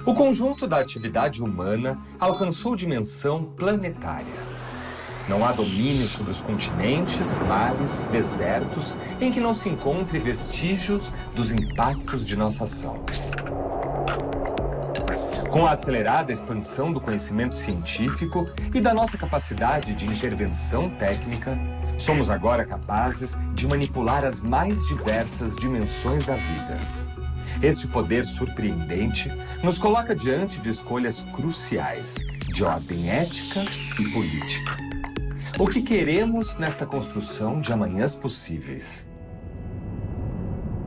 O conjunto da atividade humana alcançou dimensão planetária. Não há domínio sobre os continentes, mares, desertos, em que não se encontre vestígios dos impactos de nossa ação. Com a acelerada expansão do conhecimento científico e da nossa capacidade de intervenção técnica, somos agora capazes de manipular as mais diversas dimensões da vida. Este poder surpreendente nos coloca diante de escolhas cruciais de ordem ética e política. O que queremos nesta construção de amanhãs possíveis?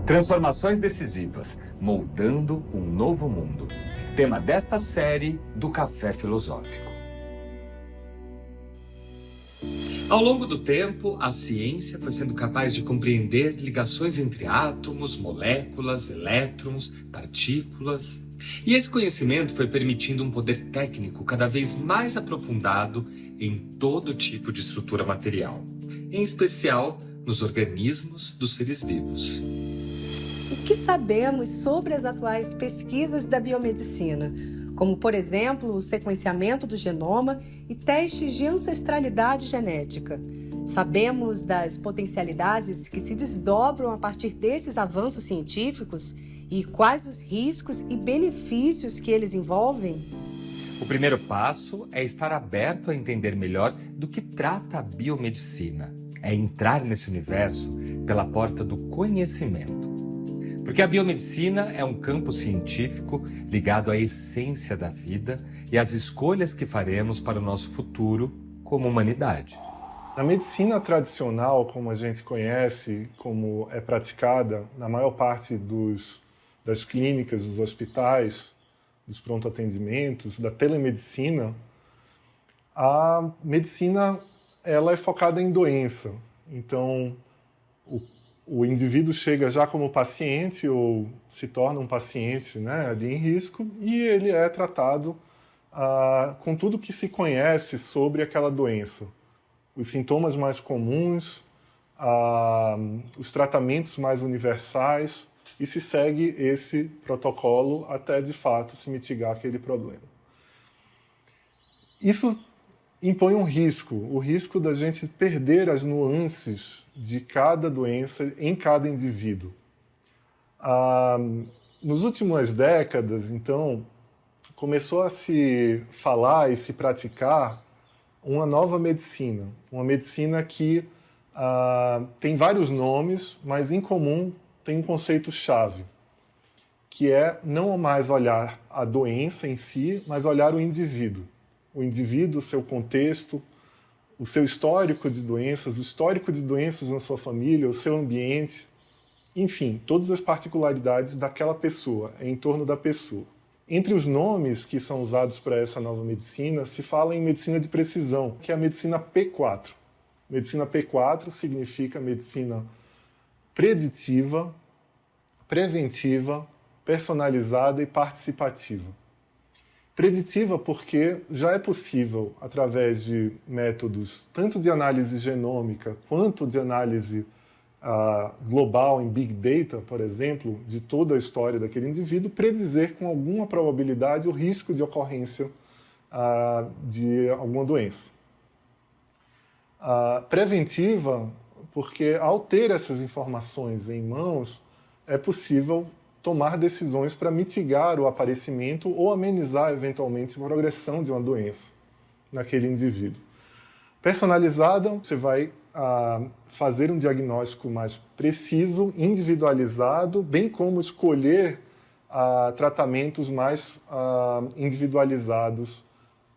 Transformações decisivas, moldando um novo mundo. Tema desta série do Café Filosófico. Ao longo do tempo, a ciência foi sendo capaz de compreender ligações entre átomos, moléculas, elétrons, partículas. E esse conhecimento foi permitindo um poder técnico cada vez mais aprofundado em todo tipo de estrutura material, em especial nos organismos dos seres vivos. O que sabemos sobre as atuais pesquisas da biomedicina, como, por exemplo, o sequenciamento do genoma e testes de ancestralidade genética? Sabemos das potencialidades que se desdobram a partir desses avanços científicos e quais os riscos e benefícios que eles envolvem? O primeiro passo é estar aberto a entender melhor do que trata a biomedicina. É entrar nesse universo pela porta do conhecimento. Porque a biomedicina é um campo científico ligado à essência da vida e às escolhas que faremos para o nosso futuro como humanidade. Na medicina tradicional, como a gente conhece, como é praticada na maior parte das clínicas, dos hospitais, dos pronto-atendimentos, da telemedicina, a medicina ela é focada em doença. Então, o indivíduo chega já como paciente ou se torna um paciente, né, ali em risco, e ele é tratado com tudo que se conhece sobre aquela doença. Os sintomas mais comuns, os tratamentos mais universais, e se segue esse protocolo até, de fato, se mitigar aquele problema. Isso impõe um risco, o risco da gente perder as nuances de cada doença em cada indivíduo. Nas últimas décadas, então, começou a se falar e se praticar uma nova medicina, uma medicina que tem vários nomes, mas em comum tem um conceito-chave, que é não mais olhar a doença em si, mas olhar o indivíduo, o seu contexto, o seu histórico de doenças, o histórico de doenças na sua família, o seu ambiente, enfim, todas as particularidades daquela pessoa, em torno da pessoa. Entre os nomes que são usados para essa nova medicina, se fala em medicina de precisão, que é a medicina P4. Medicina P4 significa medicina preditiva, preventiva, personalizada e participativa. Preditiva porque já é possível, através de métodos tanto de análise genômica quanto de análise global em Big Data, por exemplo, de toda a história daquele indivíduo, predizer com alguma probabilidade o risco de ocorrência de alguma doença. Preventiva porque, ao ter essas informações em mãos, é possível tomar decisões para mitigar o aparecimento ou amenizar, eventualmente, a progressão de uma doença naquele indivíduo. Personalizada, você vai fazer um diagnóstico mais preciso, individualizado, bem como escolher tratamentos mais individualizados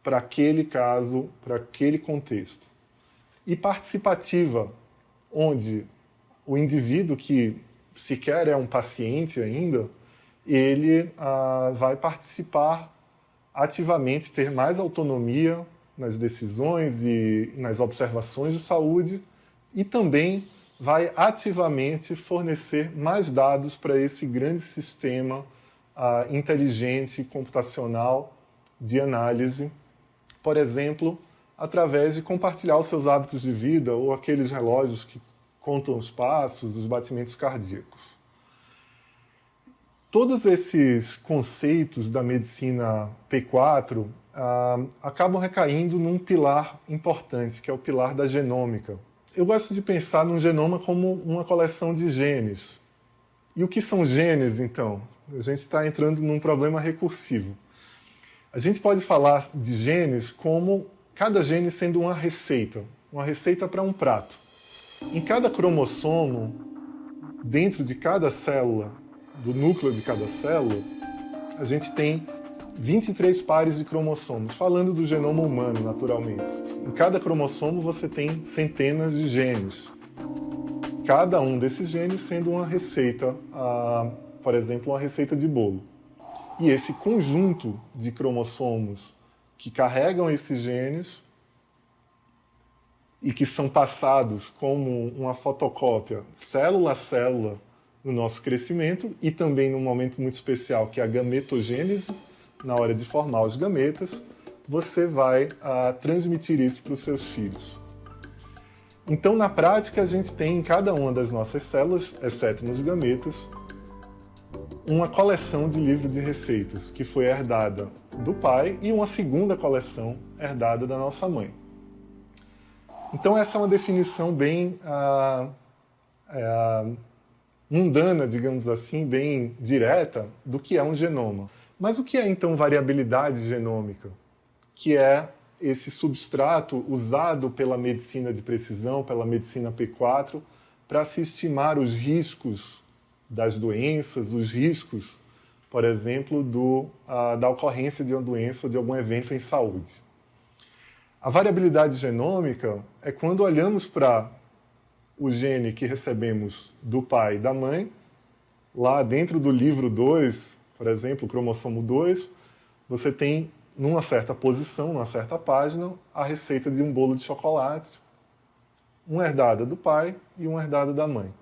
para aquele caso, para aquele contexto. E participativa, onde o indivíduo que sequer é um paciente ainda, ele vai participar ativamente, ter mais autonomia nas decisões e nas observações de saúde e também vai ativamente fornecer mais dados para esse grande sistema inteligente computacional de análise, por exemplo, através de compartilhar os seus hábitos de vida ou aqueles relógios que contam os passos, os batimentos cardíacos. Todos esses conceitos da medicina P4 acabam recaindo num pilar importante, que é o pilar da genômica. Eu gosto de pensar no genoma como uma coleção de genes. E o que são genes, então? A gente está entrando num problema recursivo. A gente pode falar de genes como cada gene sendo uma receita para um prato. Em cada cromossomo, dentro de cada célula, do núcleo de cada célula, a gente tem 23 pares de cromossomos, falando do genoma humano, naturalmente. Em cada cromossomo você tem centenas de genes. Cada um desses genes sendo uma receita, por exemplo, uma receita de bolo. E esse conjunto de cromossomos que carregam esses genes e que são passados como uma fotocópia, célula a célula, no nosso crescimento e também num momento muito especial, que é a gametogênese, na hora de formar os gametas, você vai transmitir isso para os seus filhos. Então, na prática, a gente tem em cada uma das nossas células, exceto nos gametas, uma coleção de livro de receitas que foi herdada do pai e uma segunda coleção herdada da nossa mãe. Então, essa é uma definição bem mundana, digamos assim, bem direta do que é um genoma. Mas o que é, então, variabilidade genômica? Que é esse substrato usado pela medicina de precisão, pela medicina P4, para se estimar os riscos das doenças, os riscos, por exemplo, da ocorrência de uma doença ou de algum evento em saúde. A variabilidade genômica é quando olhamos para o gene que recebemos do pai e da mãe, lá dentro do livro 2, por exemplo, o cromossomo 2, você tem, numa certa posição, numa certa página, a receita de um bolo de chocolate, uma herdada do pai e uma herdada da mãe.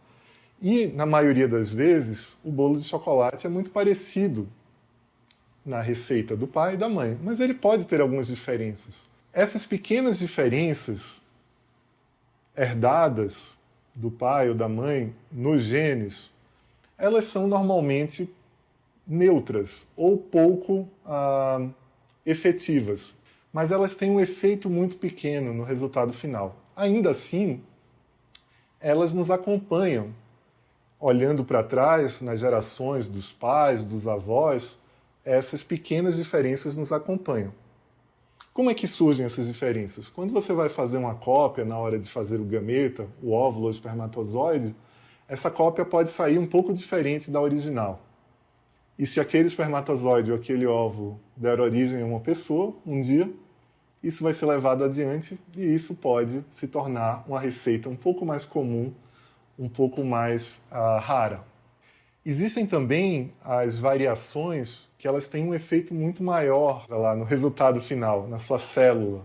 E, na maioria das vezes, o bolo de chocolate é muito parecido na receita do pai e da mãe, mas ele pode ter algumas diferenças. Essas pequenas diferenças herdadas do pai ou da mãe nos genes, elas são normalmente neutras ou pouco efetivas, mas elas têm um efeito muito pequeno no resultado final. Ainda assim, elas nos acompanham, olhando para trás, nas gerações dos pais, dos avós, essas pequenas diferenças nos acompanham. Como é que surgem essas diferenças? Quando você vai fazer uma cópia na hora de fazer o gameta, o óvulo ou o espermatozoide, essa cópia pode sair um pouco diferente da original. E se aquele espermatozoide ou aquele óvulo der origem a uma pessoa, um dia, isso vai ser levado adiante e isso pode se tornar uma receita um pouco mais comum, um pouco mais rara. Existem também as variações que elas têm um efeito muito maior lá no resultado final, na sua célula.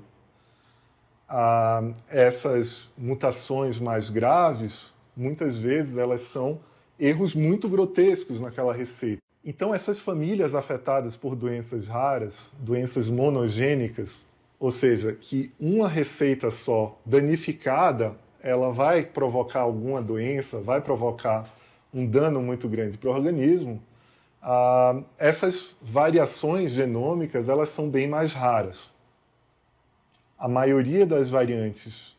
Essas mutações mais graves, muitas vezes elas são erros muito grotescos naquela receita. Então essas famílias afetadas por doenças raras, doenças monogênicas, ou seja, que uma receita só danificada, ela vai provocar alguma doença, vai provocar um dano muito grande para o organismo, essas variações genômicas elas são bem mais raras. A maioria das variantes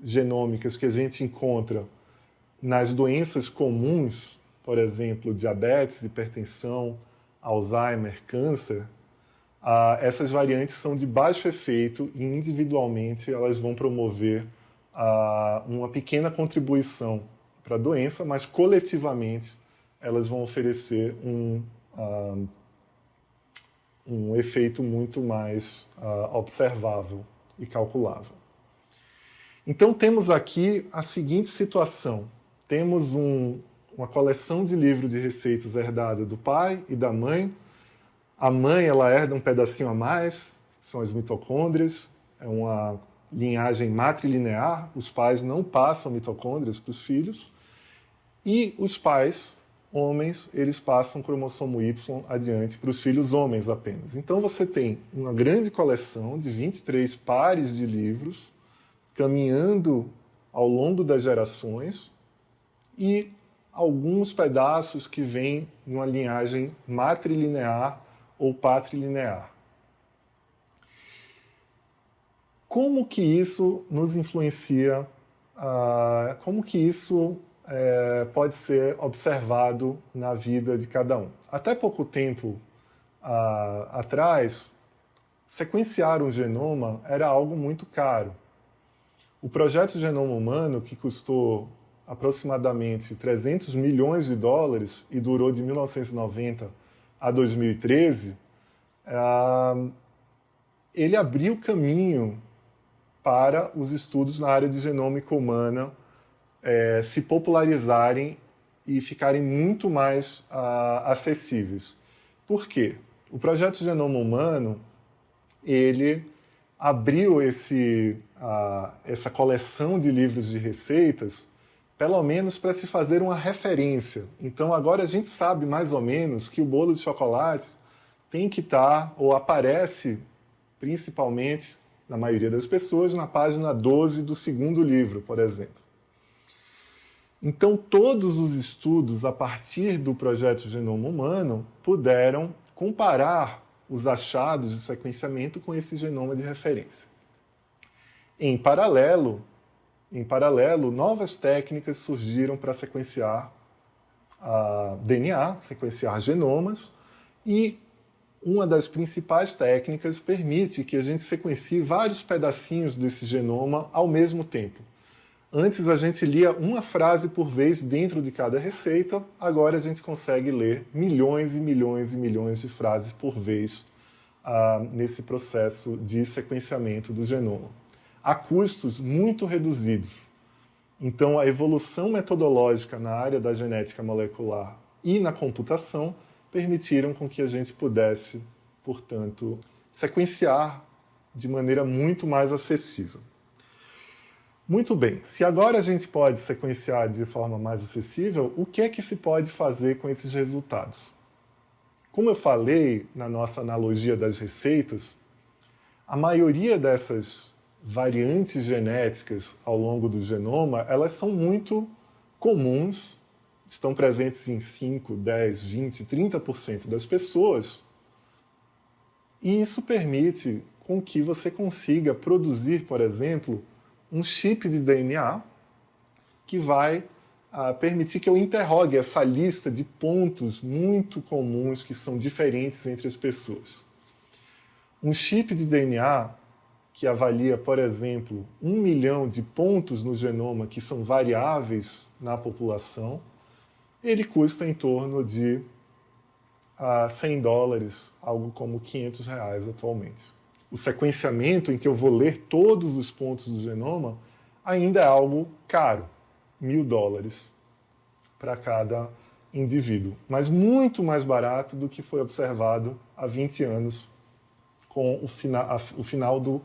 genômicas que a gente encontra nas doenças comuns, por exemplo, diabetes, hipertensão, Alzheimer, câncer, essas variantes são de baixo efeito e individualmente elas vão promover uma pequena contribuição para a doença, mas coletivamente elas vão oferecer um efeito muito mais observável e calculável. Então temos aqui a seguinte situação. Temos uma coleção de livros de receitas herdada do pai e da mãe. A mãe ela herda um pedacinho a mais, são as mitocôndrias, é uma linhagem matrilinear, os pais não passam mitocôndrias para os filhos, e os pais, homens, eles passam cromossomo Y adiante para os filhos homens apenas. Então você tem uma grande coleção de 23 pares de livros caminhando ao longo das gerações e alguns pedaços que vêm numa linhagem matrilinear ou patrilinear. Como que isso nos influencia? Como que isso pode ser observado na vida de cada um? Até pouco tempo atrás, sequenciar um genoma era algo muito caro. O projeto Genoma Humano, que custou aproximadamente 300 milhões de dólares e durou de 1990 a 2013, ele abriu caminho para os estudos na área de genômica humana se popularizarem e ficarem muito mais acessíveis. Por quê? O projeto Genoma Humano, ele abriu essa coleção de livros de receitas, pelo menos para se fazer uma referência. Então agora a gente sabe mais ou menos que o bolo de chocolate tem que estar, ou aparece principalmente, na maioria das pessoas, na página 12 do segundo livro, por exemplo. Então todos os estudos a partir do projeto Genoma Humano puderam comparar os achados de sequenciamento com esse genoma de referência. Em paralelo, novas técnicas surgiram para sequenciar DNA, sequenciar genomas, e uma das principais técnicas permite que a gente sequencie vários pedacinhos desse genoma ao mesmo tempo. Antes a gente lia uma frase por vez dentro de cada receita, agora a gente consegue ler milhões e milhões e milhões de frases por vez nesse processo de sequenciamento do genoma, a custos muito reduzidos. Então a evolução metodológica na área da genética molecular e na computação permitiram com que a gente pudesse, portanto, sequenciar de maneira muito mais acessível. Muito bem, se agora a gente pode sequenciar de forma mais acessível, o que é que se pode fazer com esses resultados? Como eu falei na nossa analogia das receitas, a maioria dessas variantes genéticas ao longo do genoma, elas são muito comuns, estão presentes em 5, 10, 20, 30% das pessoas, e isso permite com que você consiga produzir, por exemplo, um chip de DNA que vai permitir que eu interrogue essa lista de pontos muito comuns que são diferentes entre as pessoas. Um chip de DNA que avalia, por exemplo, 1 milhão de pontos no genoma que são variáveis na população, ele custa em torno de $100, algo como R$500 atualmente. O sequenciamento em que eu vou ler todos os pontos do genoma ainda é algo caro, $1.000 para cada indivíduo, mas muito mais barato do que foi observado há 20 anos com o final do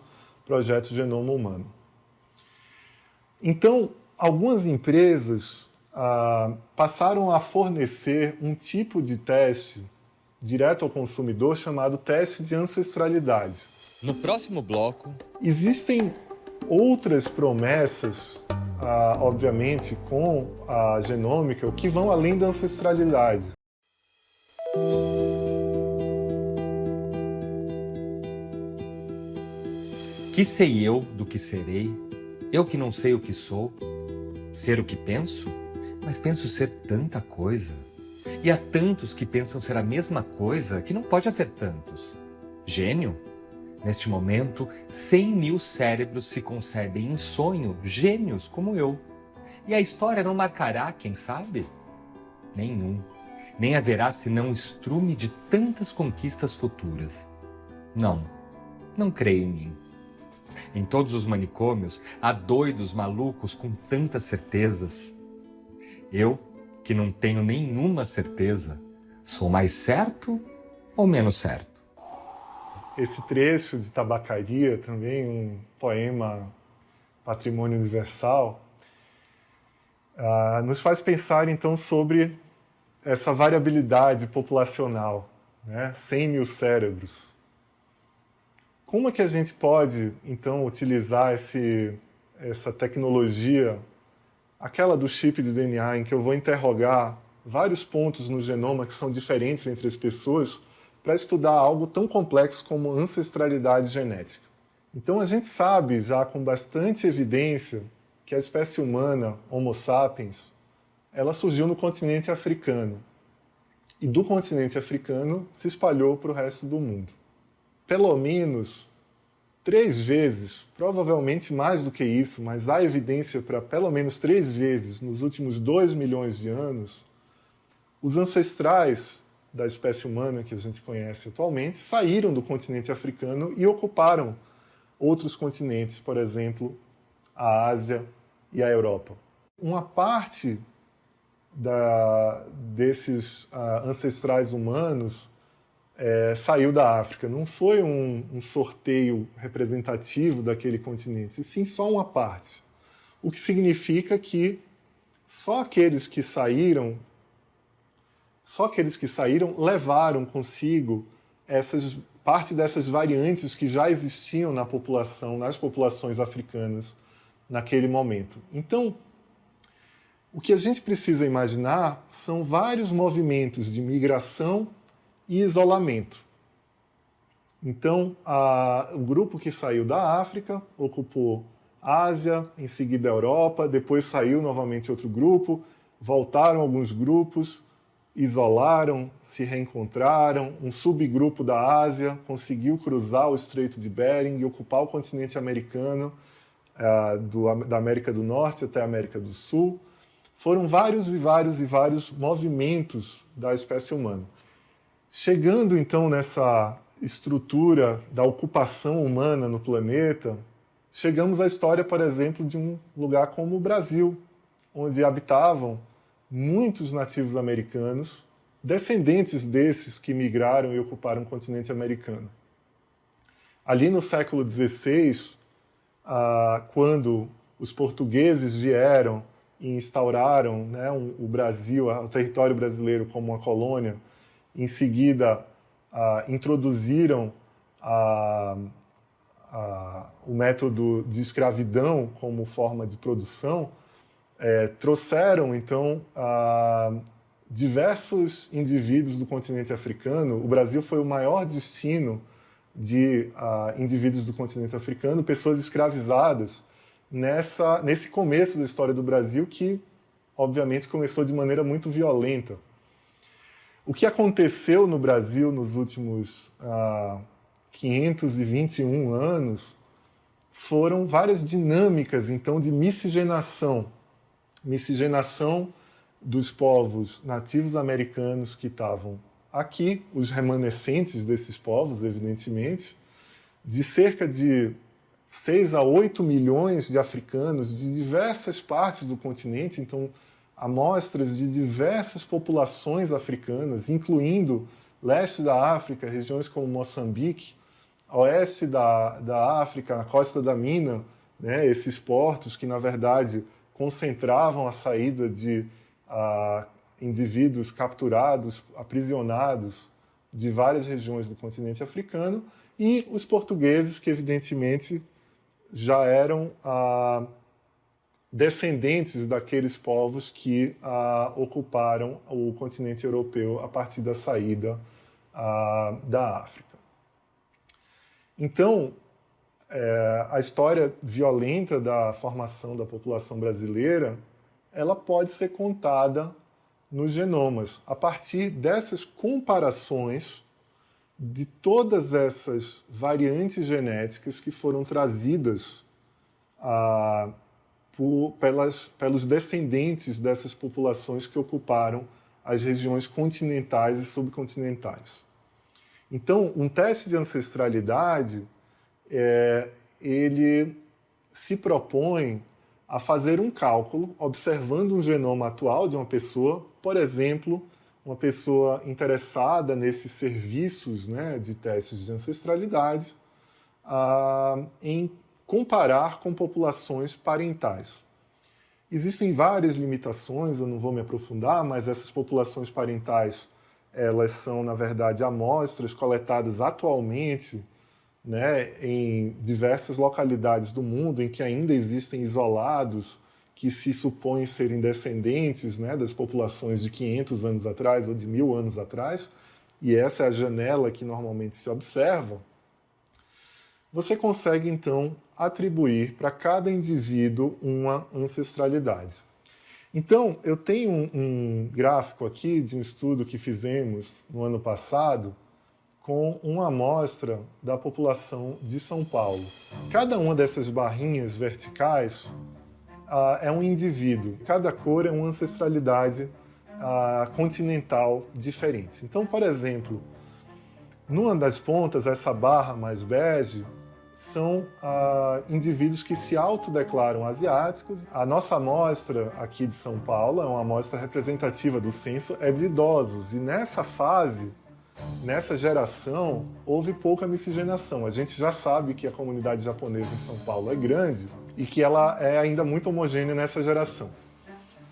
projeto Genoma Humano. Então, algumas empresas passaram a fornecer um tipo de teste direto ao consumidor chamado teste de ancestralidade. No próximo bloco, existem outras promessas, obviamente, com a genômica, que vão além da ancestralidade. que sei eu do que serei? Eu que não sei o que sou? Ser o que penso? Mas penso ser tanta coisa. E há tantos que pensam ser a mesma coisa que não pode haver tantos. Gênio? Neste momento, 100 mil cérebros se concebem em sonho, gênios como eu. E a história não marcará, quem sabe? Nenhum. Nem haverá senão estrume de tantas conquistas futuras. Não creio em mim. Em todos os manicômios, há doidos malucos com tantas certezas. Eu, que não tenho nenhuma certeza, sou mais certo ou menos certo? Esse trecho de Tabacaria, também um poema patrimônio universal, nos faz pensar então sobre essa variabilidade populacional, né? 100 mil cérebros. Como é que a gente pode então utilizar essa tecnologia aquela do chip de DNA, em que eu vou interrogar vários pontos no genoma que são diferentes entre as pessoas, para estudar algo tão complexo como ancestralidade genética. Então a gente sabe já com bastante evidência que a espécie humana, Homo sapiens, ela surgiu no continente africano. E do continente africano se espalhou para o resto do mundo. Pelo menos 3 vezes, provavelmente mais do que isso, mas há evidência para pelo menos 3 vezes nos últimos 2 milhões de anos, os ancestrais da espécie humana que a gente conhece atualmente saíram do continente africano e ocuparam outros continentes, por exemplo, a Ásia e a Europa. Uma parte desses ancestrais humanos saiu da África. Não foi um sorteio representativo daquele continente, e sim só uma parte. O que significa que só aqueles que saíram levaram consigo parte dessas variantes que já existiam nas populações africanas naquele momento. Então, o que a gente precisa imaginar são vários movimentos de migração e isolamento. Então, o grupo que saiu da África ocupou a Ásia, em seguida a Europa, depois saiu novamente outro grupo, voltaram alguns grupos, isolaram, se reencontraram, um subgrupo da Ásia conseguiu cruzar o Estreito de Bering e ocupar o continente americano, da América do Norte até a América do Sul. Foram vários e vários e vários movimentos da espécie humana. Chegando então nessa estrutura da ocupação humana no planeta, chegamos à história, por exemplo, de um lugar como o Brasil, onde habitavam muitos nativos americanos, descendentes desses que migraram e ocuparam o continente americano. Ali no século XVI, quando os portugueses vieram e instauraram, né, o Brasil, o território brasileiro como uma colônia, em seguida introduziram o método de escravidão como forma de produção, trouxeram, então, diversos indivíduos do continente africano. O Brasil foi o maior destino de indivíduos do continente africano, pessoas escravizadas, nesse começo da história do Brasil, que, obviamente, começou de maneira muito violenta. O que aconteceu no Brasil nos últimos 521 anos foram várias dinâmicas, então, de miscigenação dos povos nativos americanos que estavam aqui, os remanescentes desses povos, evidentemente, de cerca de 6 a 8 milhões de africanos de diversas partes do continente, então amostras de diversas populações africanas, incluindo leste da África, regiões como Moçambique, oeste da África, a Costa da Mina, né, esses portos que, na verdade, concentravam a saída de indivíduos capturados, aprisionados de várias regiões do continente africano, e os portugueses, que evidentemente já eram descendentes daqueles povos que ocuparam o continente europeu a partir da saída da África. Então, a história violenta da formação da população brasileira, ela pode ser contada nos genomas, a partir dessas comparações de todas essas variantes genéticas que foram trazidas pelos descendentes dessas populações que ocuparam as regiões continentais e subcontinentais. Então, um teste de ancestralidade, ele se propõe a fazer um cálculo observando um genoma atual de uma pessoa, por exemplo, uma pessoa interessada nesses serviços, né, de testes de ancestralidade, em comparar com populações parentais. Existem várias limitações, eu não vou me aprofundar, mas essas populações parentais, elas são, na verdade, amostras coletadas atualmente, né, em diversas localidades do mundo em que ainda existem isolados que se supõem serem descendentes, né, das populações de 500 anos atrás ou de 1000 anos atrás, e essa é a janela que normalmente se observa, você consegue, então, atribuir para cada indivíduo uma ancestralidade. Então, eu tenho um gráfico aqui de um estudo que fizemos no ano passado com uma amostra da população de São Paulo. Cada uma dessas barrinhas verticais é um indivíduo. Cada cor é uma ancestralidade continental diferente. Então, por exemplo, numa das pontas, essa barra mais bege, são indivíduos que se autodeclaram asiáticos. A nossa amostra aqui de São Paulo é uma amostra representativa do censo, é de idosos. E nessa fase, nessa geração, houve pouca miscigenação. A gente já sabe que a comunidade japonesa em São Paulo é grande e que ela é ainda muito homogênea nessa geração.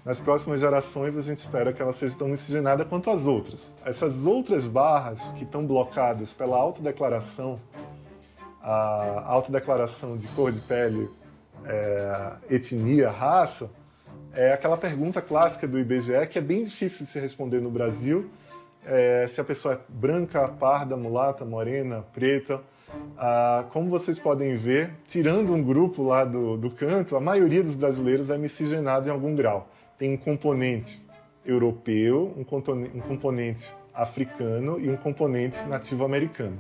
Nas próximas gerações, a gente espera que ela seja tão miscigenada quanto as outras. Essas outras barras que estão blocadas pela autodeclaração, a autodeclaração de cor de pele, etnia, raça, é aquela pergunta clássica do IBGE que é bem difícil de se responder no Brasil, se a pessoa é branca, parda, mulata, morena, preta. Como vocês podem ver, tirando um grupo lá do canto, a maioria dos brasileiros é miscigenado em algum grau. Tem um componente europeu, um componente africano e um componente nativo-americano.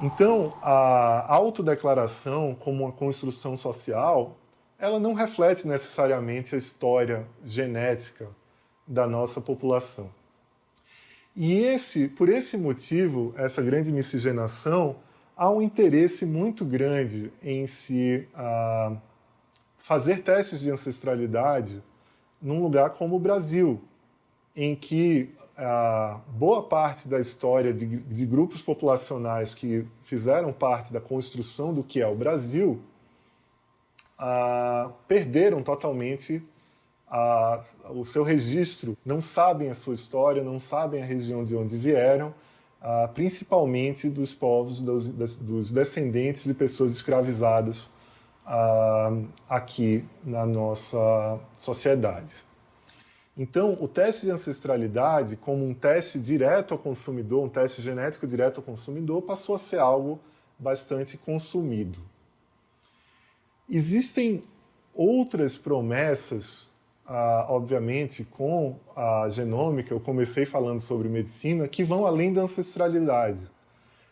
Então, a autodeclaração como uma construção social, ela não reflete necessariamente a história genética da nossa população. E por esse motivo, essa grande miscigenação, há um interesse muito grande em se fazer testes de ancestralidade num lugar como o Brasil, em que boa parte da história de grupos populacionais que fizeram parte da construção do que é o Brasil perderam totalmente o seu registro, não sabem a sua história, não sabem a região de onde vieram, principalmente dos povos, dos descendentes de pessoas escravizadas aqui na nossa sociedade. Então, o teste de ancestralidade, como um teste direto ao consumidor, um teste genético direto ao consumidor, passou a ser algo bastante consumido. Existem outras promessas, obviamente, com a genômica, eu comecei falando sobre medicina, que vão além da ancestralidade.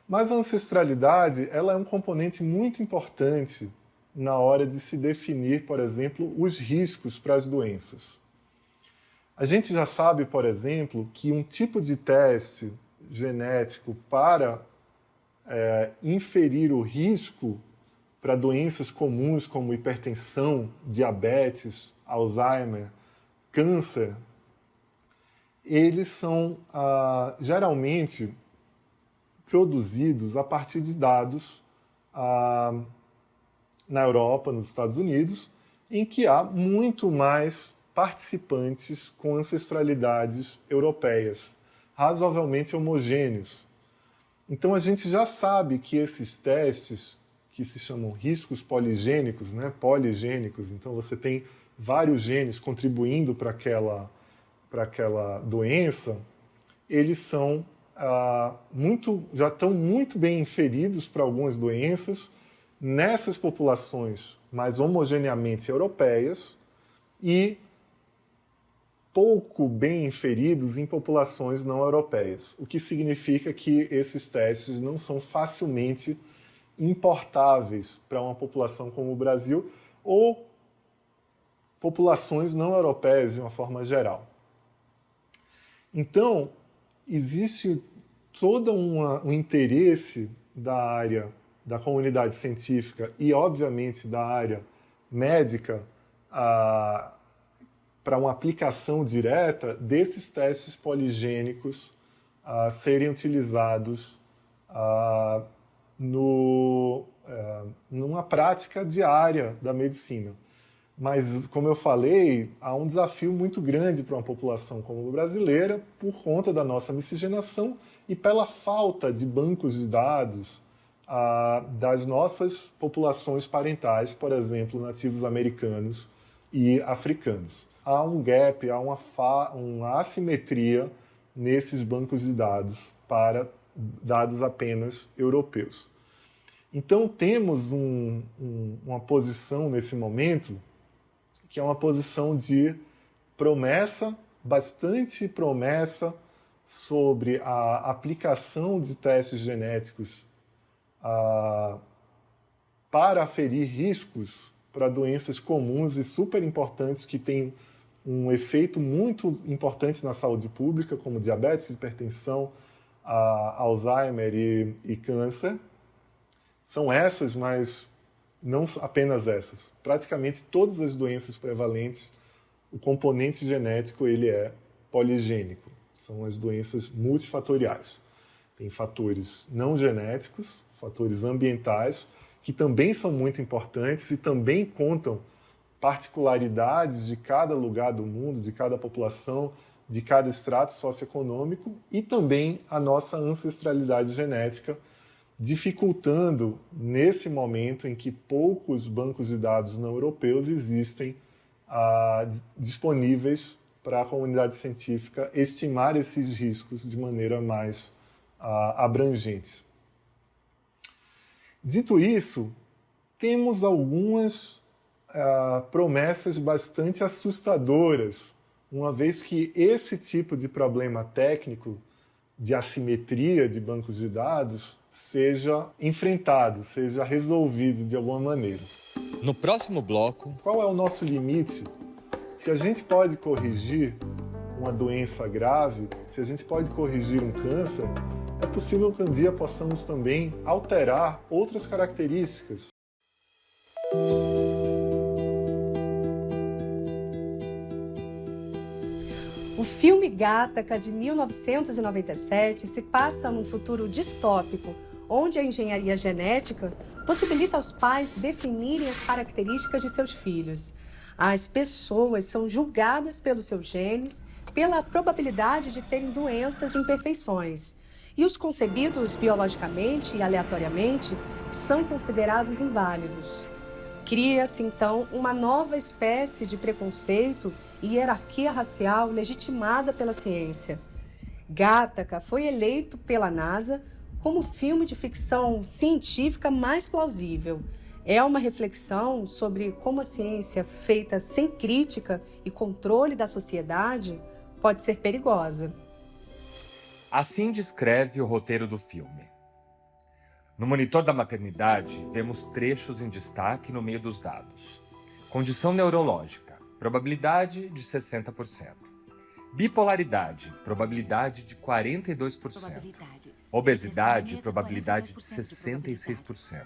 Mas a ancestralidade, ela é um componente muito importante na hora de se definir, por exemplo, os riscos para as doenças. A gente já sabe, por exemplo, que um tipo de teste genético para inferir o risco para doenças comuns como hipertensão, diabetes, Alzheimer, câncer, eles são geralmente produzidos a partir de dados na Europa, nos Estados Unidos, em que há muito mais participantes com ancestralidades europeias, razoavelmente homogêneos. Então a gente já sabe que esses testes, que se chamam riscos poligênicos, né, poligênicos, então você tem vários genes contribuindo para aquela doença, eles são já estão muito bem inferidos para algumas doenças nessas populações mais homogeneamente europeias e pouco bem inferidos em populações não europeias, o que significa que esses testes não são facilmente importáveis para uma população como o Brasil ou populações não europeias de uma forma geral. Então, existe todo um interesse da área da comunidade científica e, obviamente, da área médica para uma aplicação direta desses testes poligênicos serem utilizados numa prática diária da medicina. Mas, como eu falei, há um desafio muito grande para uma população como a brasileira por conta da nossa miscigenação e pela falta de bancos de dados das nossas populações parentais, por exemplo, nativos americanos e africanos. Há um gap, há uma assimetria nesses bancos de dados para dados apenas europeus. Então, temos uma posição nesse momento que é uma posição de promessa, bastante promessa, sobre a aplicação de testes genéticos para aferir riscos para doenças comuns e super importantes que têm um efeito muito importante na saúde pública, como diabetes, hipertensão, Alzheimer e câncer. São essas, mas não apenas essas. Praticamente todas as doenças prevalentes, o componente genético ele é poligênico. São as doenças multifatoriais. Tem fatores não genéticos, fatores ambientais, que também são muito importantes e também contam particularidades de cada lugar do mundo, de cada população, de cada extrato socioeconômico e também a nossa ancestralidade genética, dificultando, nesse momento em que poucos bancos de dados não europeus existem disponíveis para a comunidade científica estimar esses riscos de maneira mais abrangente. Dito isso, temos algumas promessas bastante assustadoras, uma vez que esse tipo de problema técnico de assimetria de bancos de dados seja enfrentado, seja resolvido de alguma maneira. No próximo bloco... Qual é o nosso limite? Se a gente pode corrigir uma doença grave, se a gente pode corrigir um câncer, é possível que um dia possamos também alterar outras características. O filme Gattaca, de 1997, se passa num futuro distópico, onde a engenharia genética possibilita aos pais definirem as características de seus filhos. As pessoas são julgadas pelos seus genes, pela probabilidade de terem doenças e imperfeições. E os concebidos biologicamente e aleatoriamente são considerados inválidos. Cria-se, então, uma nova espécie de preconceito e hierarquia racial legitimada pela ciência. Gattaca foi eleito pela NASA como o filme de ficção científica mais plausível. É uma reflexão sobre como a ciência feita sem crítica e controle da sociedade pode ser perigosa. Assim descreve o roteiro do filme. No monitor da maternidade, vemos trechos em destaque no meio dos dados. Condição neurológica, probabilidade de 60%. Bipolaridade, probabilidade de 42%. Obesidade, probabilidade de 66%.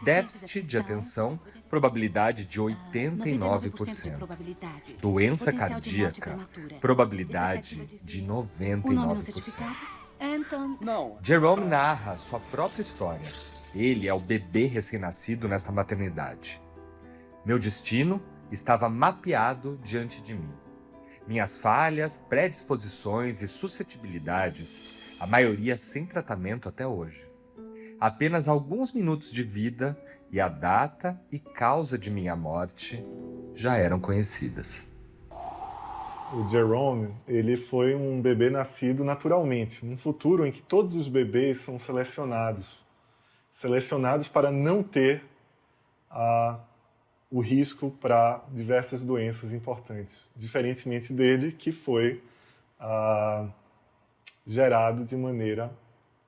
Déficit de atenção, probabilidade de 89%. Doença cardíaca, probabilidade de 99%. Jerome narra sua própria história. Ele é o bebê recém-nascido nesta maternidade. Meu destino estava mapeado diante de mim. Minhas falhas, predisposições e suscetibilidades, a maioria sem tratamento até hoje. Apenas alguns minutos de vida e a data e causa de minha morte já eram conhecidas. O Jerome, ele foi um bebê nascido naturalmente, num futuro em que todos os bebês são selecionados para não ter o risco para diversas doenças importantes, diferentemente dele, que foi gerado de maneira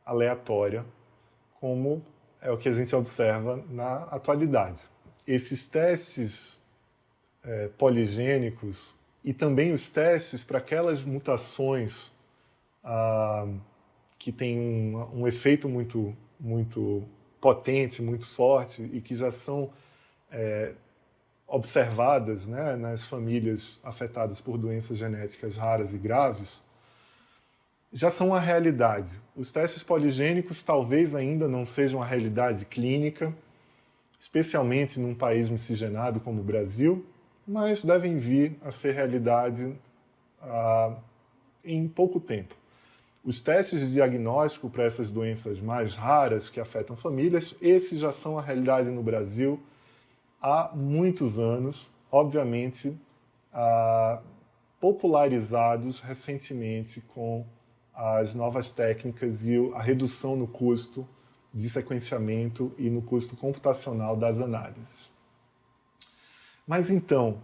aleatória, como é o que a gente observa na atualidade. Esses testes poligênicos e também os testes para aquelas mutações que têm um efeito muito potente, muito forte e que já são observadas, né, nas famílias afetadas por doenças genéticas raras e graves, já são uma realidade. Os testes poligênicos talvez ainda não sejam uma realidade clínica, especialmente num país miscigenado como o Brasil, mas devem vir a ser realidade em pouco tempo. Os testes de diagnóstico para essas doenças mais raras que afetam famílias, esses já são a realidade no Brasil há muitos anos. obviamente, popularizados recentemente com as novas técnicas e a redução no custo de sequenciamento e no custo computacional das análises. Mas então,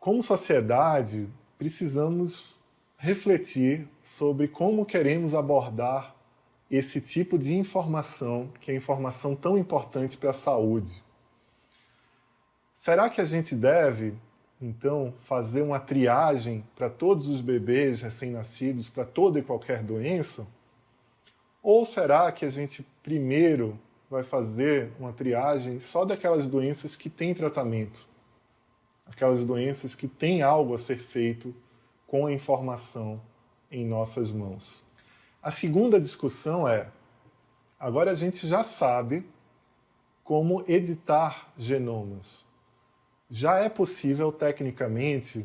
como sociedade, precisamos refletir sobre como queremos abordar esse tipo de informação, que é informação tão importante para a saúde. Será que a gente deve, então, fazer uma triagem para todos os bebês recém-nascidos, para toda e qualquer doença? Ou será que a gente primeiro vai fazer uma triagem só daquelas doenças que têm tratamento? Aquelas doenças que têm algo a ser feito com a informação em nossas mãos. A segunda discussão é, agora a gente já sabe como editar genomas. Já é possível, tecnicamente,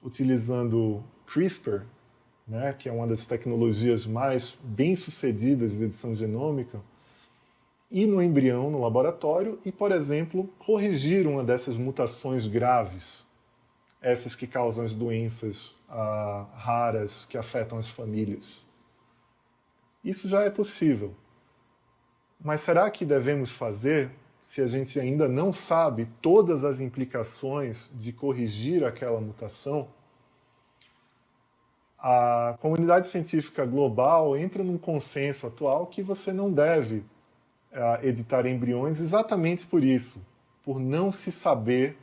utilizando CRISPR, né, que é uma das tecnologias mais bem-sucedidas de edição genômica, ir no embrião, no laboratório, e, por exemplo, corrigir uma dessas mutações graves, essas que causam as doenças raras que afetam as famílias. Isso já é possível. Mas será que devemos fazer se a gente ainda não sabe todas as implicações de corrigir aquela mutação? A comunidade científica global entra num consenso atual que você não deve editar embriões exatamente por isso, por não se saber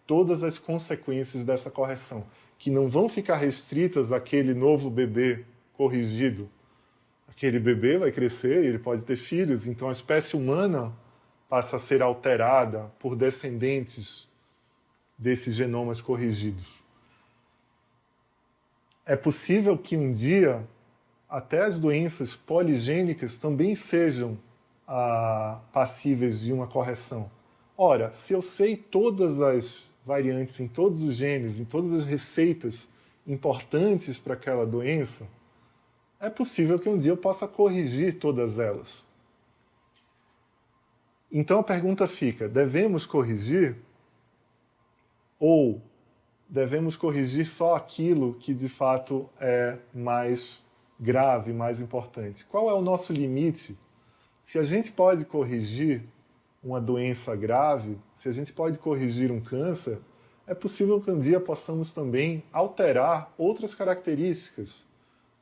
todas as consequências dessa correção, que não vão ficar restritas àquele novo bebê corrigido. Aquele bebê vai crescer e ele pode ter filhos, então a espécie humana passa a ser alterada por descendentes desses genomas corrigidos. É possível que um dia até as doenças poligênicas também sejam passíveis de uma correção. Ora, se eu sei todas as variantes em todos os genes, em todas as receitas importantes para aquela doença, é possível que um dia eu possa corrigir todas elas. Então a pergunta fica, devemos corrigir? Ou devemos corrigir só aquilo que de fato é mais grave, mais importante? Qual é o nosso limite? Se a gente pode corrigir uma doença grave, se a gente pode corrigir um câncer, é possível que um dia possamos também alterar outras características.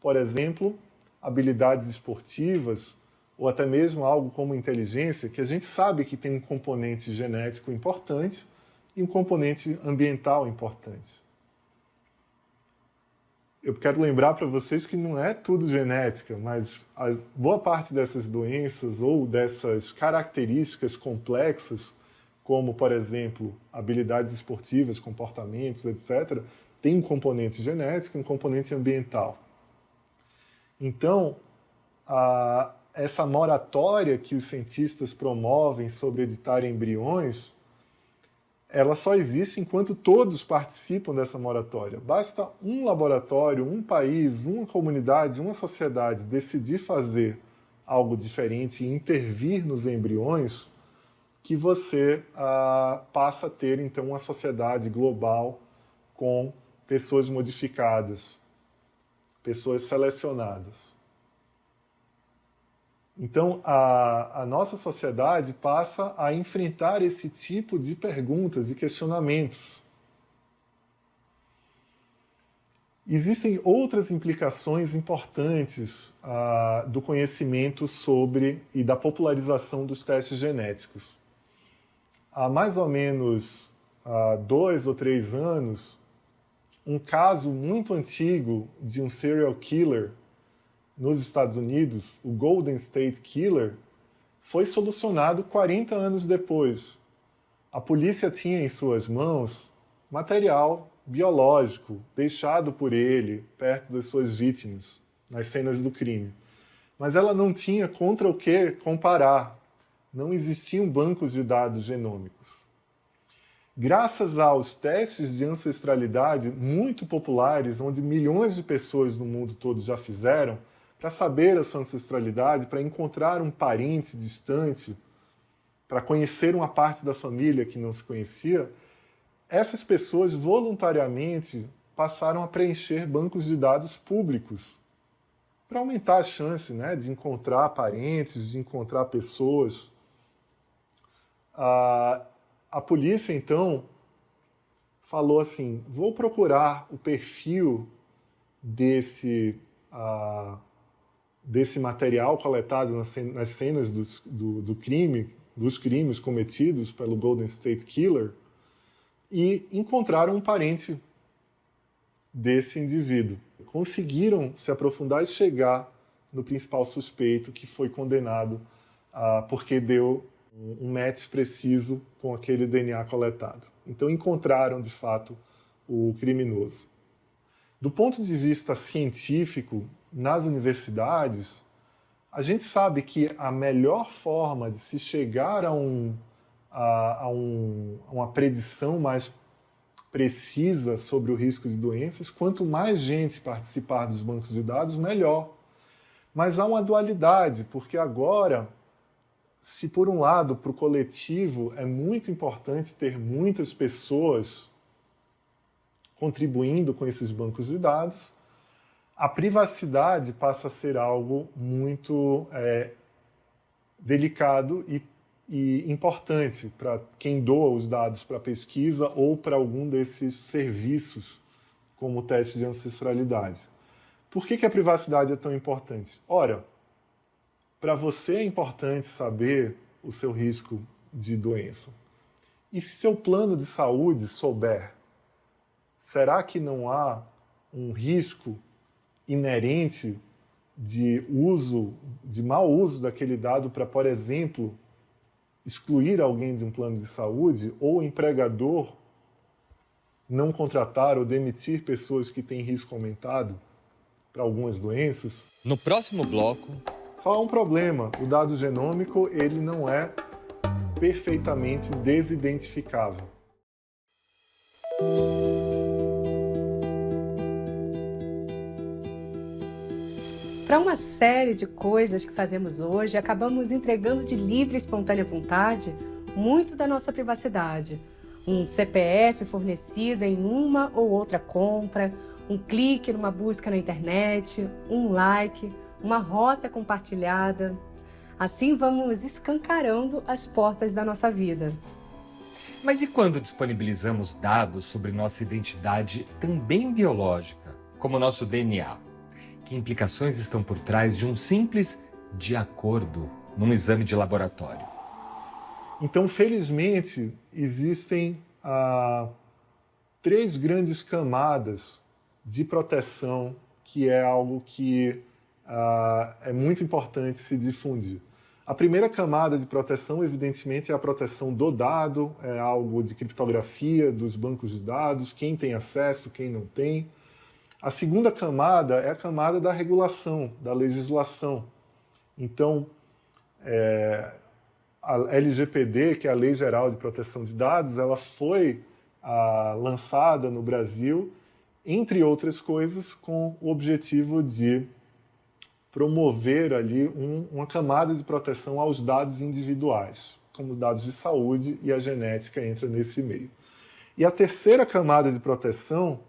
Por exemplo, habilidades esportivas, ou até mesmo algo como inteligência, que a gente sabe que tem um componente genético importante e um componente ambiental importante. Eu quero lembrar para vocês que não é tudo genética, mas a boa parte dessas doenças ou dessas características complexas, como, por exemplo, habilidades esportivas, comportamentos, etc., tem um componente genético e um componente ambiental. Então, essa moratória que os cientistas promovem sobre editar embriões, ela só existe enquanto todos participam dessa moratória. Basta um laboratório, um país, uma comunidade, uma sociedade decidir fazer algo diferente e intervir nos embriões, que você passa a ter, então, uma sociedade global com pessoas modificadas, pessoas selecionadas. Então, a nossa sociedade passa a enfrentar esse tipo de perguntas e questionamentos. Existem outras implicações importantes do conhecimento sobre e da popularização dos testes genéticos. Há mais ou menos 2 ou 3 anos, um caso muito antigo de um serial killer nos Estados Unidos, o Golden State Killer, foi solucionado 40 anos depois. A polícia tinha em suas mãos material biológico deixado por ele perto das suas vítimas, nas cenas do crime. Mas ela não tinha contra o que comparar. Não existiam bancos de dados genômicos. Graças aos testes de ancestralidade muito populares, onde milhões de pessoas no mundo todo já fizeram, para saber a sua ancestralidade, para encontrar um parente distante, para conhecer uma parte da família que não se conhecia, essas pessoas voluntariamente passaram a preencher bancos de dados públicos para aumentar a chance, né, de encontrar parentes, de encontrar pessoas. A polícia, então, falou assim, vou procurar o perfil desse material coletado nas cenas do crime, dos crimes cometidos pelo Golden State Killer, e encontraram um parente desse indivíduo. Conseguiram se aprofundar e chegar no principal suspeito, que foi condenado porque deu um match preciso com aquele DNA coletado. Então encontraram, de fato, o criminoso. Do ponto de vista científico, nas universidades, a gente sabe que a melhor forma de se chegar a uma predição mais precisa sobre o risco de doenças, quanto mais gente participar dos bancos de dados, melhor. Mas há uma dualidade, porque agora, se por um lado, para o coletivo, é muito importante ter muitas pessoas contribuindo com esses bancos de dados, a privacidade passa a ser algo muito delicado e importante para quem doa os dados para pesquisa ou para algum desses serviços, como o teste de ancestralidade. Por que a privacidade é tão importante? Ora, para você é importante saber o seu risco de doença. E se seu plano de saúde souber, será que não há um risco inerente de mau uso daquele dado para, por exemplo, excluir alguém de um plano de saúde, ou o empregador não contratar ou demitir pessoas que têm risco aumentado para algumas doenças? No próximo bloco... Só há um problema, o dado genômico ele não é perfeitamente desidentificável. Para uma série de coisas que fazemos hoje, acabamos entregando de livre e espontânea vontade muito da nossa privacidade. Um CPF fornecido em uma ou outra compra, um clique numa busca na internet, um like, uma rota compartilhada. Assim vamos escancarando as portas da nossa vida. Mas e quando disponibilizamos dados sobre nossa identidade também biológica, como nosso DNA? Que implicações estão por trás de um simples de acordo num exame de laboratório? Então, felizmente, existem 3 grandes camadas de proteção, que é algo que é muito importante se difundir. A primeira camada de proteção, evidentemente, é a proteção do dado, é algo de criptografia dos bancos de dados, quem tem acesso, quem não tem. A segunda camada é a camada da regulação, da legislação. Então, a LGPD, que é a Lei Geral de Proteção de Dados, ela foi lançada no Brasil, entre outras coisas, com o objetivo de promover ali uma camada de proteção aos dados individuais, como dados de saúde, e a genética entra nesse meio. E a terceira camada de proteção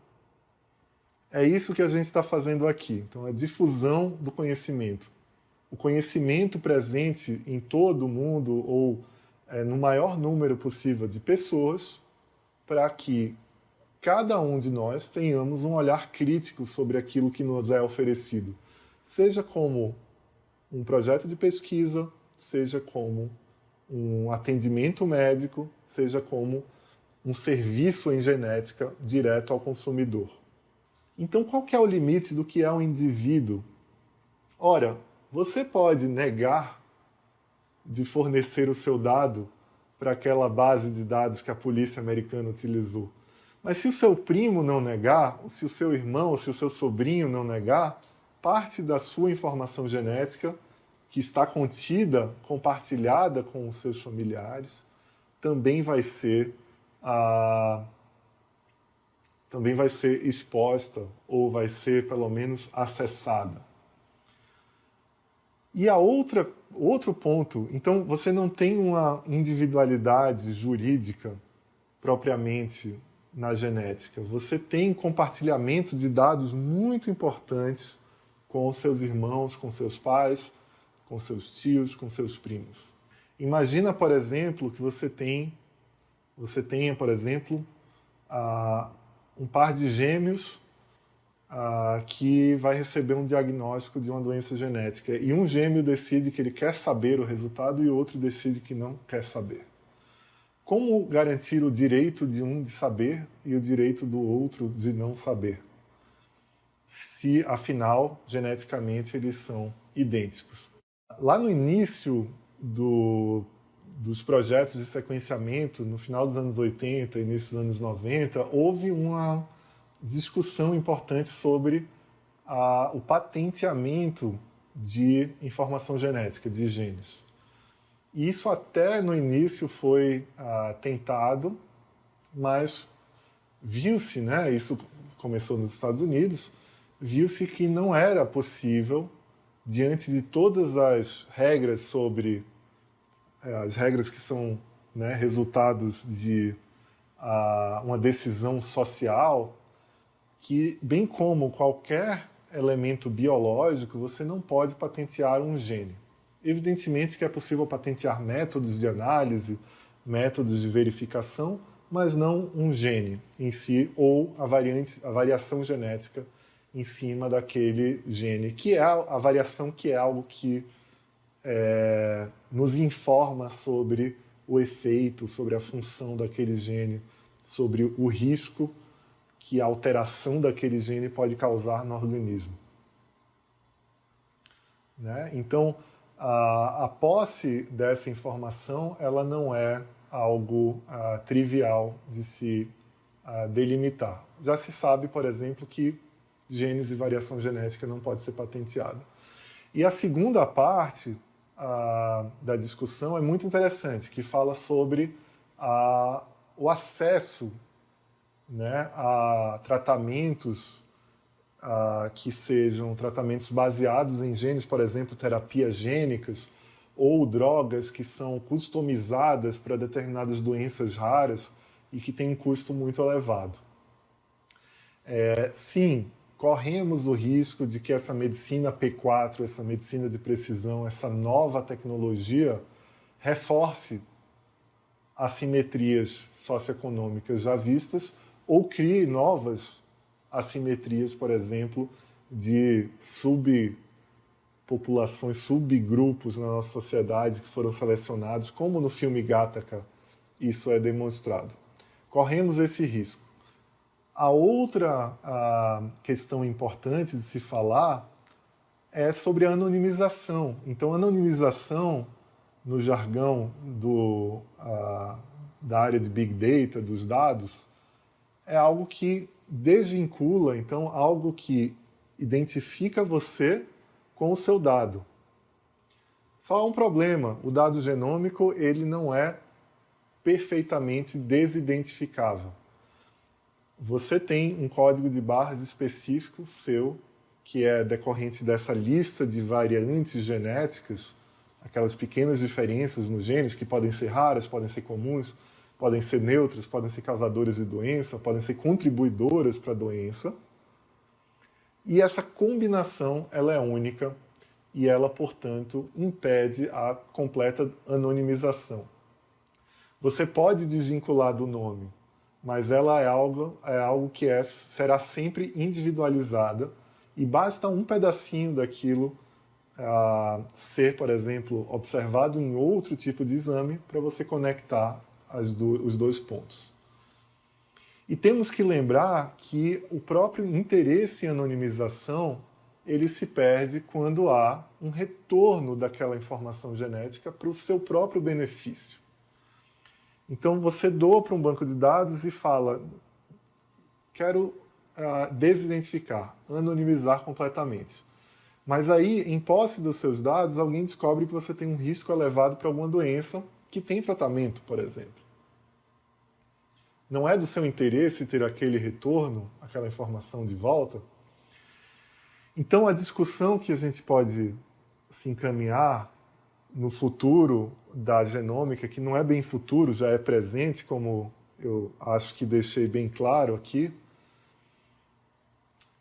é isso que a gente está fazendo aqui. Então, a difusão do conhecimento. O conhecimento presente em todo o mundo, ou no maior número possível de pessoas, para que cada um de nós tenhamos um olhar crítico sobre aquilo que nos é oferecido. Seja como um projeto de pesquisa, seja como um atendimento médico, seja como um serviço em genética direto ao consumidor. Então, qual que é o limite do que é um indivíduo? Ora, você pode negar de fornecer o seu dado para aquela base de dados que a polícia americana utilizou. Mas se o seu primo não negar, ou se o seu irmão, ou se o seu sobrinho não negar, parte da sua informação genética, que está contida, compartilhada com os seus familiares, também vai ser exposta ou vai ser, pelo menos, acessada. E outro ponto, então você não tem uma individualidade jurídica propriamente na genética. Você tem compartilhamento de dados muito importantes com os seus irmãos, com seus pais, com seus tios, com seus primos. Imagina, por exemplo, que você tenha, por exemplo, um par de gêmeos que vai receber um diagnóstico de uma doença genética e um gêmeo decide que ele quer saber o resultado e o outro decide que não quer saber. Como garantir o direito de um de saber e o direito do outro de não saber? Se, afinal, geneticamente eles são idênticos. Lá no início dos projetos de sequenciamento, no final dos anos 80 e início dos anos 90, houve uma discussão importante sobre o patenteamento de informação genética, de genes. E isso até no início foi tentado, mas viu-se, né, isso começou nos Estados Unidos, viu-se que não era possível, diante de todas as regras sobre as regras que são, né, resultados de uma decisão social, que, bem como qualquer elemento biológico, você não pode patentear um gene. Evidentemente que é possível patentear métodos de análise, métodos de verificação, mas não um gene em si, ou a variação genética em cima daquele gene, que é a variação que é algo que nos informa sobre o efeito, sobre a função daquele gene, sobre o risco que a alteração daquele gene pode causar no organismo. Né? Então, a posse dessa informação ela não é algo trivial de se delimitar. Já se sabe, por exemplo, que genes e variação genética não pode ser patenteada. E a segunda parte da discussão é muito interessante, que fala sobre o acesso, né, a tratamentos que sejam tratamentos baseados em genes, por exemplo, terapias gênicas, ou drogas que são customizadas para determinadas doenças raras e que têm um custo muito elevado. Sim, corremos o risco de que essa medicina P4, essa medicina de precisão, essa nova tecnologia reforce assimetrias socioeconômicas já vistas ou crie novas assimetrias, por exemplo, de subpopulações, subgrupos na nossa sociedade que foram selecionados, como no filme Gattaca isso é demonstrado. Corremos esse risco. A outra questão importante de se falar é sobre a anonimização. Então, a anonimização, no jargão da área de Big Data, dos dados, é algo que desvincula, então, algo que identifica você com o seu dado. Só há um problema, o dado genômico ele não é perfeitamente desidentificável. Você tem um código de barras específico seu, que é decorrente dessa lista de variantes genéticas, aquelas pequenas diferenças nos genes, que podem ser raras, podem ser comuns, podem ser neutras, podem ser causadoras de doença, podem ser contribuidoras para a doença. E essa combinação ela é única e ela, portanto, impede a completa anonimização. Você pode desvincular do nome, mas ela é algo que será sempre individualizada e basta um pedacinho daquilo ser, por exemplo, observado em outro tipo de exame para você conectar os dois pontos. E temos que lembrar que o próprio interesse em anonimização ele se perde quando há um retorno daquela informação genética para o seu próprio benefício. Então você doa para um banco de dados e fala, quero desidentificar, anonimizar completamente. Mas aí, em posse dos seus dados, alguém descobre que você tem um risco elevado para alguma doença que tem tratamento, por exemplo. Não é do seu interesse ter aquele retorno, aquela informação de volta? Então, a discussão que a gente pode se encaminhar no futuro da genômica, que não é bem futuro, já é presente, como eu acho que deixei bem claro aqui,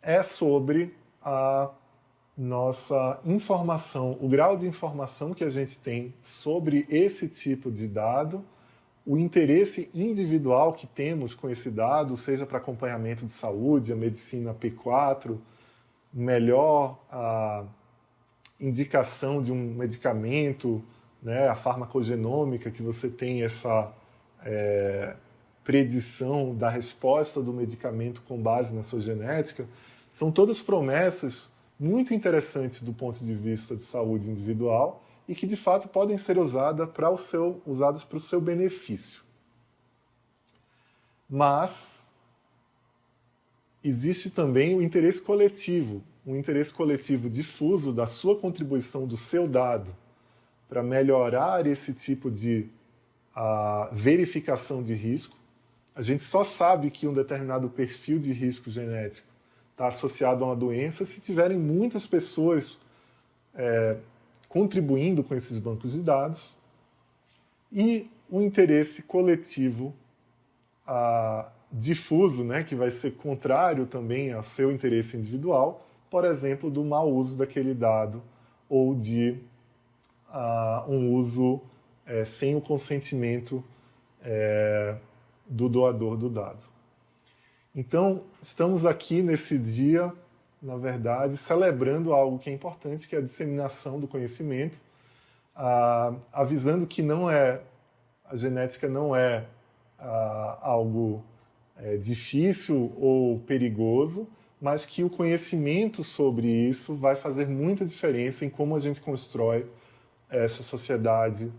é sobre a nossa informação, o grau de informação que a gente tem sobre esse tipo de dado, o interesse individual que temos com esse dado, seja para acompanhamento de saúde, a medicina P4, melhor indicação de um medicamento, né, a farmacogenômica, que você tem essa predição da resposta do medicamento com base na sua genética, são todas promessas muito interessantes do ponto de vista de saúde individual e que, de fato, podem ser usadas para o seu benefício. Mas existe também o interesse coletivo, um interesse coletivo difuso da sua contribuição, do seu dado, para melhorar esse tipo de verificação de risco. A gente só sabe que um determinado perfil de risco genético está associado a uma doença se tiverem muitas pessoas contribuindo com esses bancos de dados, e um interesse coletivo difuso, né, que vai ser contrário também ao seu interesse individual, por exemplo, do mau uso daquele dado ou de um uso sem o consentimento do doador do dado. Então, estamos aqui nesse dia, na verdade, celebrando algo que é importante, que é a disseminação do conhecimento, avisando que a genética não é algo difícil ou perigoso, mas que o conhecimento sobre isso vai fazer muita diferença em como a gente constrói essa sociedade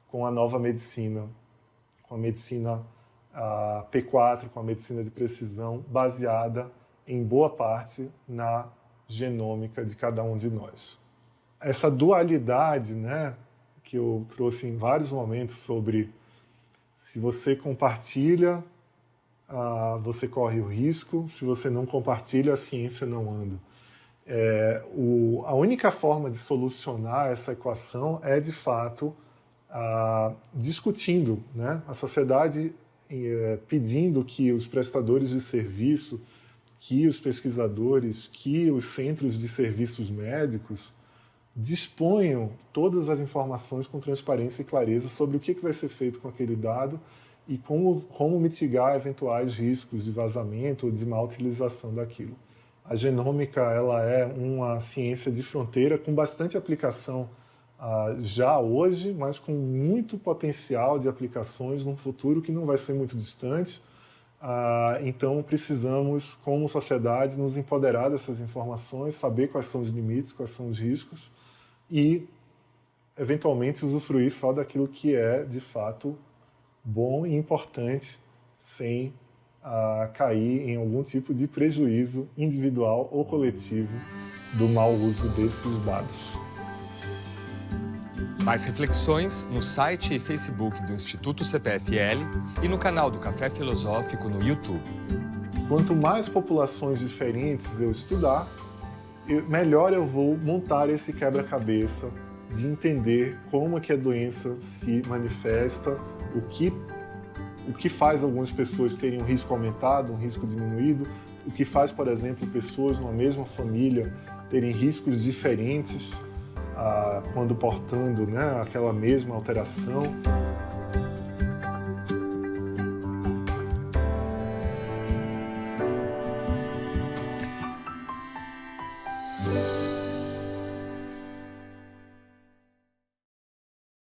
com a nova medicina, com a medicina P4, com a medicina de precisão, baseada em boa parte na genômica de cada um de nós. Essa dualidade, né, que eu trouxe em vários momentos sobre se você compartilha, você corre o risco, se você não compartilha, a ciência não anda. A única forma de solucionar essa equação é, de fato, discutindo, né? A sociedade pedindo que os prestadores de serviço, que os pesquisadores, que os centros de serviços médicos disponham todas as informações com transparência e clareza sobre o que vai ser feito com aquele dado e como mitigar eventuais riscos de vazamento ou de má utilização daquilo. A genômica ela é uma ciência de fronteira com bastante aplicação já hoje, mas com muito potencial de aplicações num futuro que não vai ser muito distante. Então, precisamos, como sociedade, nos empoderar dessas informações, saber quais são os limites, quais são os riscos e, eventualmente, usufruir só daquilo que é, de fato, bom e importante, sem cair em algum tipo de prejuízo individual ou coletivo do mau uso desses dados. Mais reflexões no site e Facebook do Instituto CPFL e no canal do Café Filosófico no YouTube. Quanto mais populações diferentes eu estudar, melhor eu vou montar esse quebra-cabeça de entender como é que a doença se manifesta, o que faz algumas pessoas terem um risco aumentado, um risco diminuído, o que faz, por exemplo, pessoas numa mesma família terem riscos diferentes quando portando, né, aquela mesma alteração.